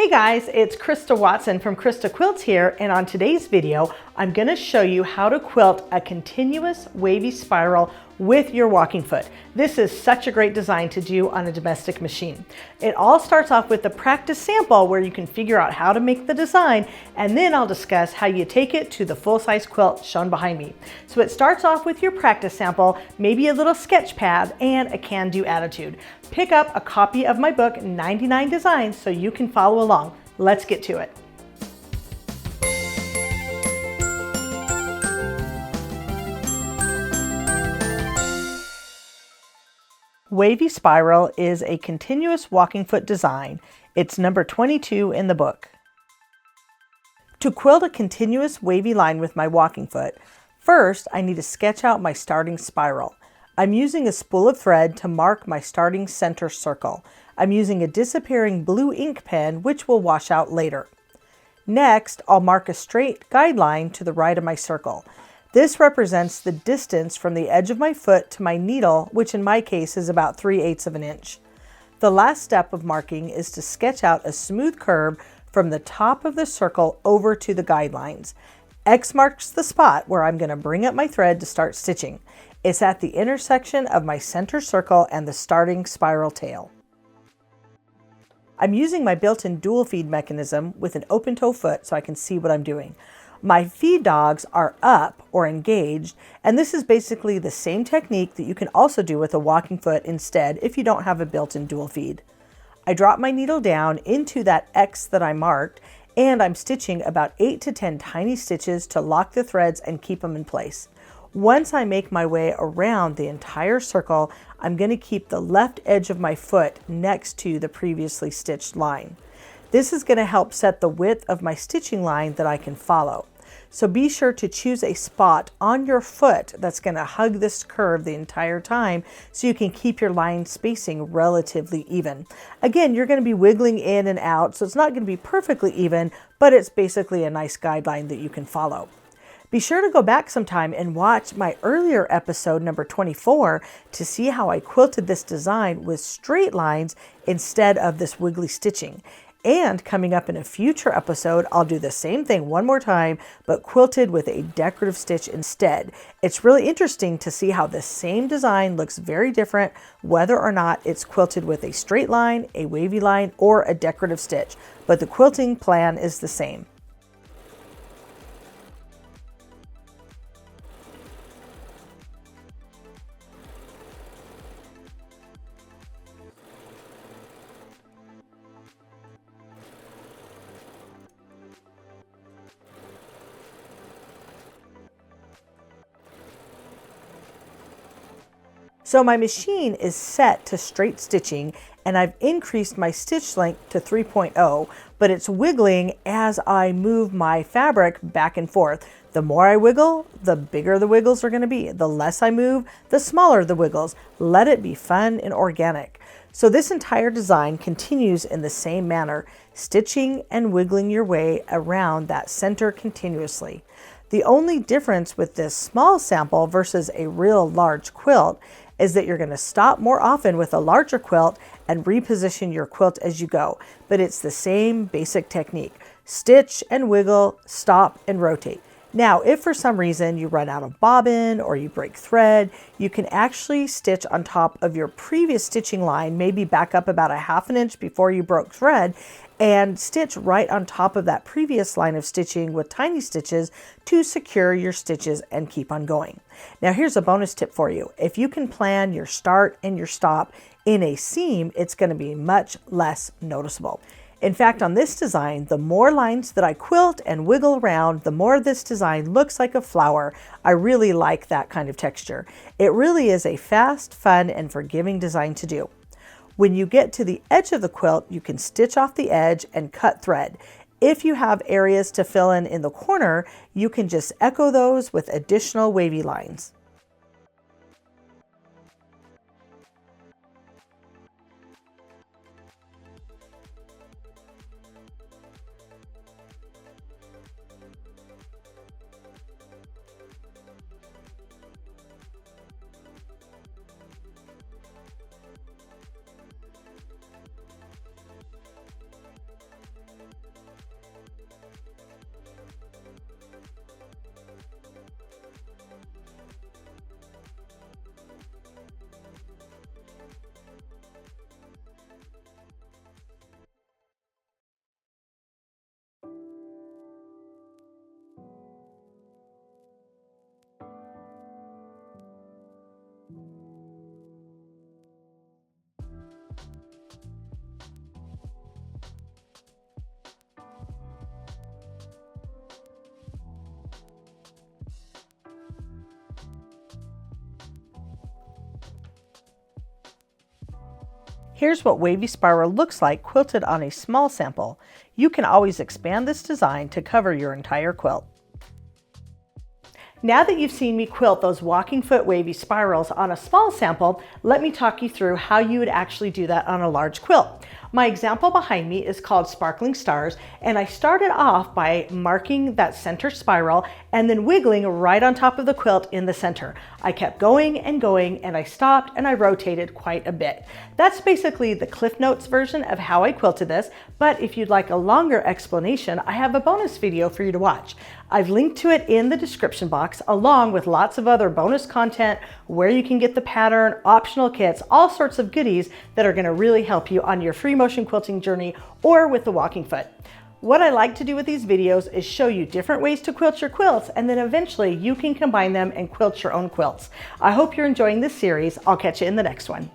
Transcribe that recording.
Hey guys, it's Krista Watson from Krista Quilts here, and on today's video, I'm going to show you how to quilt a continuous wavy spiral with your walking foot. This is such a great design to do on a domestic machine. It all starts off with a practice sample where you can figure out how to make the design, and then I'll discuss how you take it to the full-size quilt shown behind me. So it starts off with your practice sample, maybe a little sketch pad, and a can-do attitude. Pick up a copy of my book, 99 Designs, so you can follow along. Let's get to it. Wavy Spiral is a continuous walking foot design. It's number 22 in the book. To quilt a continuous wavy line with my walking foot, first I need to sketch out my starting spiral. I'm using a spool of thread to mark my starting center circle. I'm using a disappearing blue ink pen, which will wash out later. Next, I'll mark a straight guideline to the right of my circle. This represents the distance from the edge of my foot to my needle, which in my case is about 3/8 of an inch. The last step of marking is to sketch out a smooth curve from the top of the circle over to the guidelines. X marks the spot where I'm going to bring up my thread to start stitching. It's at the intersection of my center circle and the starting spiral tail. I'm using my built-in dual feed mechanism with an open toe foot so I can see what I'm doing. My feed dogs are up or engaged, and this is basically the same technique that you can also do with a walking foot instead if you don't have a built-in dual feed. I drop my needle down into that X that I marked, and I'm stitching about 8 to 10 tiny stitches to lock the threads and keep them in place. Once I make my way around the entire circle, I'm going to keep the left edge of my foot next to the previously stitched line. This is going to help set the width of my stitching line that I can follow. So be sure to choose a spot on your foot that's going to hug this curve the entire time so you can keep your line spacing relatively even. Again, you're going to be wiggling in and out, so it's not going to be perfectly even, but it's basically a nice guideline that you can follow. Be sure to go back sometime and watch my earlier episode, number 24, to see how I quilted this design with straight lines instead of this wiggly stitching. And coming up in a future episode, I'll do the same thing one more time, but quilted with a decorative stitch instead. It's really interesting to see how the same design looks very different, whether or not it's quilted with a straight line, a wavy line, or a decorative stitch. But the quilting plan is the same. So my machine is set to straight stitching, and I've increased my stitch length to 3.0, but it's wiggling as I move my fabric back and forth. The more I wiggle, the bigger the wiggles are going to be. The less I move, the smaller the wiggles. Let it be fun and organic. So this entire design continues in the same manner, stitching and wiggling your way around that center continuously. The only difference with this small sample versus a real large quilt is that you're going to stop more often with a larger quilt and reposition your quilt as you go. But it's the same basic technique. Stitch and wiggle, stop and rotate. Now, if for some reason you run out of bobbin or you break thread, you can actually stitch on top of your previous stitching line, maybe back up about 1/2 inch before you broke thread, and stitch right on top of that previous line of stitching with tiny stitches to secure your stitches and keep on going. Now here's a bonus tip for you. If you can plan your start and your stop in a seam, it's going to be much less noticeable. In fact, on this design, the more lines that I quilt and wiggle around, the more this design looks like a flower. I really like that kind of texture. It really is a fast, fun, and forgiving design to do. When you get to the edge of the quilt, you can stitch off the edge and cut thread. If you have areas to fill in the corner, you can just echo those with additional wavy lines. Here's what Wavy Spiral looks like quilted on a small sample. You can always expand this design to cover your entire quilt. Now that you've seen me quilt those walking foot wavy spirals on a small sample, let me talk you through how you would actually do that on a large quilt. My example behind me is called Sparkling Stars, and I started off by marking that center spiral and then wiggling right on top of the quilt in the center. I kept going, and I stopped and I rotated quite a bit. That's basically the Cliff Notes version of how I quilted this, but if you'd like a longer explanation, I have a bonus video for you to watch. I've linked to it in the description box, along with lots of other bonus content, where you can get the pattern, optional kits, all sorts of goodies that are going to really help you on your free motion quilting journey or with the walking foot. What I like to do with these videos is show you different ways to quilt your quilts, and then eventually you can combine them and quilt your own quilts. I hope you're enjoying this series. I'll catch you in the next one.